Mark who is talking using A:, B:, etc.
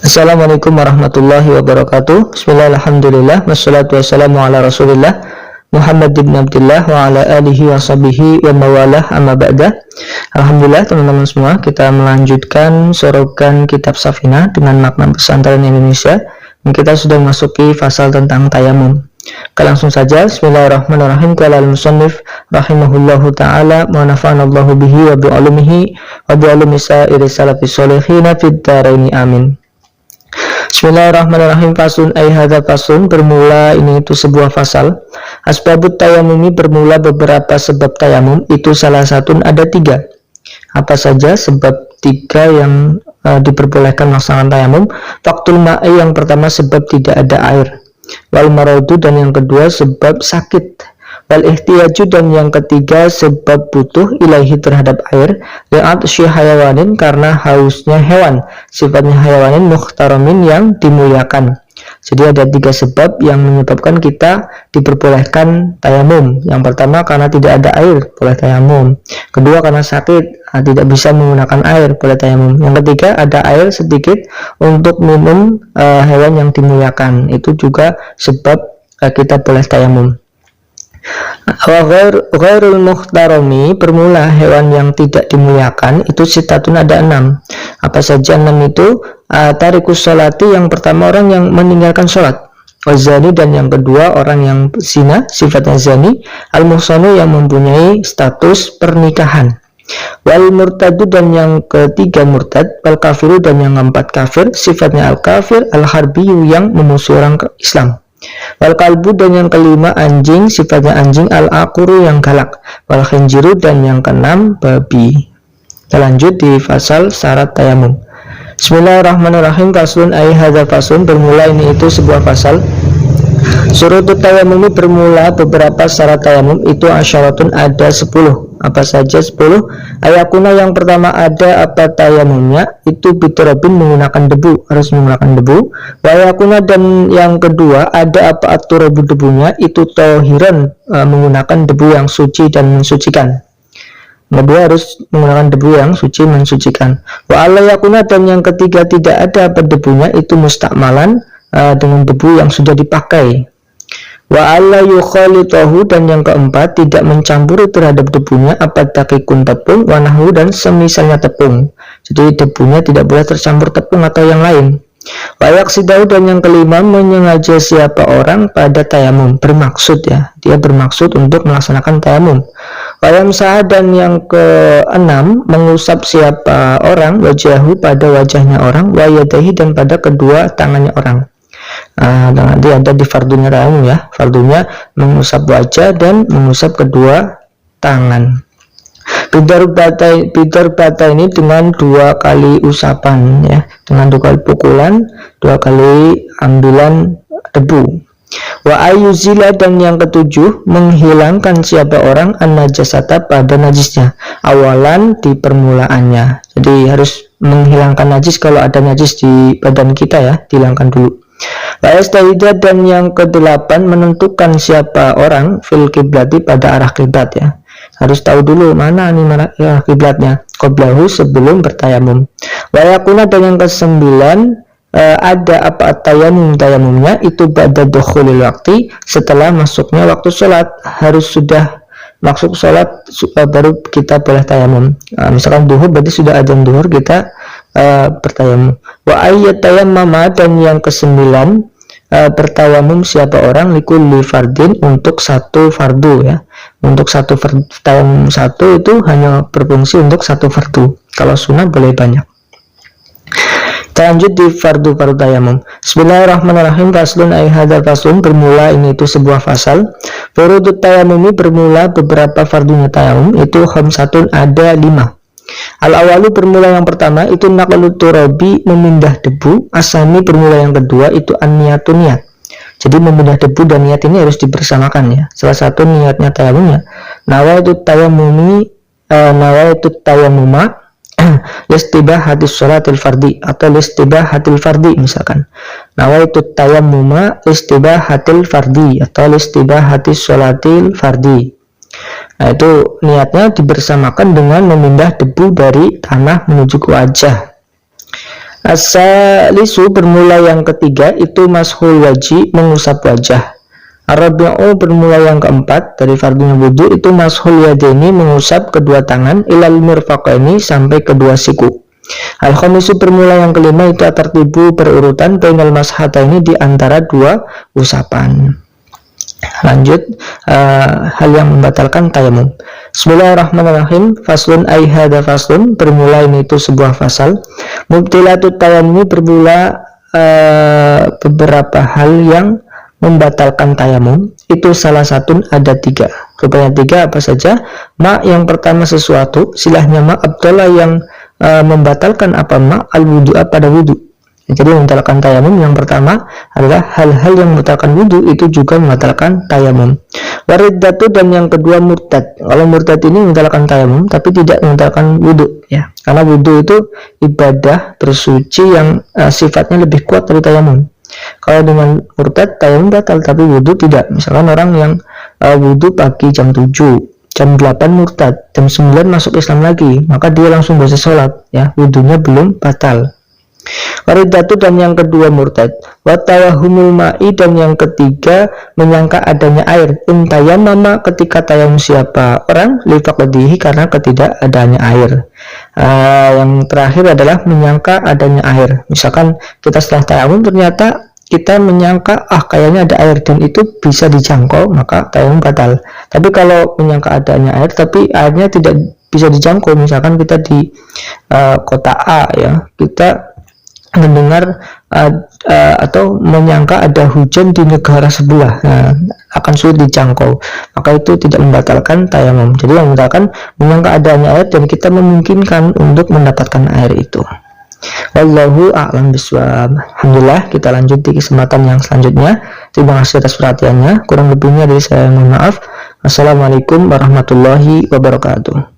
A: Assalamualaikum warahmatullahi wabarakatuh. Bismillahirrahmanirrahim. Wassalatu wassalamu ala rasulillah Muhammad ibn Abdullah wa ala alihi wa sahbihi wa mawalah amma ba'dah. Alhamdulillah teman-teman semua, kita melanjutkan sorogan kitab Safinah dengan makna pesantren Indonesia. Dan kita sudah memasuki fasal tentang tayamum. Langsung saja, bismillahirrahmanirrahim. Qala al-musannif rahimahullahu ta'ala wa nafa'anallahu bihi wa bi'ulumihi wa bi'ulumi sa'iri salafi sholihina fid dharaini amin. Bismillahirrahmanirrahim. Fasun ay hadza fasun, bermula ini itu sebuah fasal. Asbabut tayamumi, bermula beberapa sebab tayamum, itu salah satu ada 3. Apa saja sebab 3 yang diperbolehkan melaksanakan tayamum? Faktul ma'i, yang pertama sebab tidak ada air. Wal maradu, dan yang kedua sebab sakit. Wal ihtiyaju, dan yang ketiga sebab butuh ilaihi terhadap air. Li'atsyi hayawanin, karena hausnya hewan. Sifatnya hayawanin muhtaramin, yang dimuliakan. Jadi ada 3 sebab yang menyebabkan kita diperbolehkan tayamum. Yang pertama karena tidak ada air, boleh tayamum. Kedua karena sakit, tidak bisa menggunakan air, boleh tayamum. Yang ketiga ada air sedikit untuk minum hewan yang dimuliakan. Itu juga sebab kita boleh tayamum. Ghairul muhtarami, bermula hewan yang tidak dimuliakan, itu sitatun ada 6. Apa saja 6 itu? Tarikus sholati, yang pertama orang yang meninggalkan sholat. Wazani, dan yang kedua orang yang zina, sifatnya zani. Al-muhsanu, yang mempunyai status pernikahan. Wal murtadu, dan yang ketiga murtad. Wal kafiru, dan yang keempat kafir, sifatnya al-kafir. Al-harbiyu, yang memusuhi orang Islam. Wal kalbu, dan yang kelima anjing, sifatnya anjing. Al-akuru, yang galak. Wal khinjiru, dan yang keenam babi. Kita lanjut di fasal syarat tayamum. Bismillahirrahmanirrahim. Faslun ay hadza faslun, bermula ini itu sebuah fasal. Surutut tayamum, bermula beberapa syarat tayamum, itu asyaratun ada 10. Apa saja 10? Ayakuna, yang pertama ada apa tayamumnya, itu biturabin, menggunakan debu, harus menggunakan debu. Wa ayakuna, dan yang kedua ada apa aturabu, debunya itu tohiran, menggunakan debu yang suci dan mensucikan. Kedua harus menggunakan debu yang suci mensucikan. Wa alayakuna, dan yang ketiga tidak ada apa debunya, itu mustakmalan, dengan debu yang sudah dipakai. Wa alla yukhalitahu, dan yang keempat tidak mencampuri terhadap debunya apa dakikun, tepung, wanahu, dan semisalnya tepung. Jadi debunya tidak boleh tercampur tepung atau yang lain. Wa yaksidahu, dan yang kelima menyengaja siapa orang pada tayamum, bermaksud ya, dia bermaksud untuk melaksanakan tayamum. Wa yamsah, dan yang keenam mengusap siapa orang wajahu, pada wajahnya orang, wa yadahi, dan pada kedua tangannya orang. Nanti ada di fardunya tayamum ya, fardunya mengusap wajah dan mengusap kedua tangan. Bidar bata ini dengan 2 kali usapan ya, dengan 2 kali pukulan, 2 kali ambilan debu. Wa ayuzila, dan yang ketujuh menghilangkan siapa orang an-najasata, pada najisnya, awalan di permulaannya. Jadi harus menghilangkan najis, kalau ada najis di badan kita ya, dihilangkan dulu. Wa yastahida, dan yang ke-8 menentukan siapa orang fil kiblati, pada arah kiblat ya. Harus tahu dulu mana nih arah kiblatnya, qablahu, sebelum bertayamum. Wa yakuna, dan yang ke-9 ada apa tayamumnya, itu ba'da dukhulil waqti, setelah masuknya waktu sholat. Harus sudah masuk sholat baru kita boleh tayamum. Misalkan duhur, berarti sudah adzan duhur, kita bertayamum. Wa ayyat tayammama, dan yang ke-9 bertayamum siapa orang likulli fardin, untuk satu fardu ya. Untuk satu tayamum satu itu hanya berfungsi untuk satu fardu. Kalau sunnah boleh banyak. Kita lanjut di fardu tayamum. Bismillahirrahmanirrahim. Faslun ay hadza faslun, bermula ini itu sebuah fasal. Furudut tayamumi, bermula beberapa fardunya tayamum, itu khamsatun ada 5. Al-awalu, bermula yang pertama itu naqlut turabi, memindah debu. Asani, bermula yang kedua itu an-niyatun, niat. Jadi memindah debu dan niat ini harus dibersamakan ya. Salah satu niatnya tayamumnya nawaitu tayammuma listibahatis sholatil fardi, atau listibahatil fardi, misalkan nawaitu tayammuma listibahatil fardi atau listibahatis sholatil fardi. Nah, itu niatnya dibersamakan dengan memindah debu dari tanah menuju ke wajah. As-salisu bermula yang ketiga itu mashul wajhi, mengusap wajah. Ar-rabi'u bermula yang keempat dari fardunya wudu itu mashul yadaini, mengusap kedua tangan, ilal mirfaqaini, sampai kedua siku. Al-khamisu bermula yang kelima itu tertibu berurutan bainal mashataini, di antara dua usapan. Lanjut, hal yang membatalkan tayamum. Bismillahirrahmanirrahim. Faslun ay hadza faslun, bermula ini itu sebuah fasal. Mubtilatut tayamum bermula beberapa hal yang membatalkan tayamum. Itu salah satu ada tiga. Rupanya tiga, apa saja? Ma, yang pertama sesuatu, silahnya ma abdallah yang membatalkan apa ma al-wudu'a, pada wudu. Jadi membatalkan tayamum yang pertama adalah hal-hal yang membatalkan wudu, itu juga membatalkan tayamum. Wariddatu, dan yang kedua murtad. Kalau murtad ini membatalkan tayamum tapi tidak membatalkan wudu, ya. Karena wudu itu ibadah bersuci yang sifatnya lebih kuat dari tayamum. Kalau dengan murtad tayamum batal tapi wudu tidak. Misalkan orang yang wudu pagi jam 7, jam 8 murtad, jam 9 masuk Islam lagi, maka dia langsung bisa sholat, ya, wudunya belum batal. Waridatu, dan yang kedua murtad. Watawahumul ma'i, dan yang ketiga menyangka adanya air. Intayamama, ketika tayamum siapa orang, lifaqdihi, karena ketidakadanya air. Yang terakhir adalah menyangka adanya air. Misalkan kita setelah tayamum ternyata kita menyangka kayaknya ada air dan itu bisa dijangkau, maka tayamum batal. Tapi kalau menyangka adanya air tapi airnya tidak bisa dijangkau, misalkan kita di kota A, ya, kita mendengar atau menyangka ada hujan di negara sebelah, akan sulit dijangkau, maka itu tidak membatalkan tayamum. Jadi yang membatalkan menyangka adanya air dan kita memungkinkan untuk mendapatkan air itu. Wallahu a'lam bishawab. Alhamdulillah, kita lanjut di kesempatan yang selanjutnya. Terima kasih atas perhatiannya. Kurang lebihnya dari saya mohon maaf. Wassalamualaikum warahmatullahi wabarakatuh.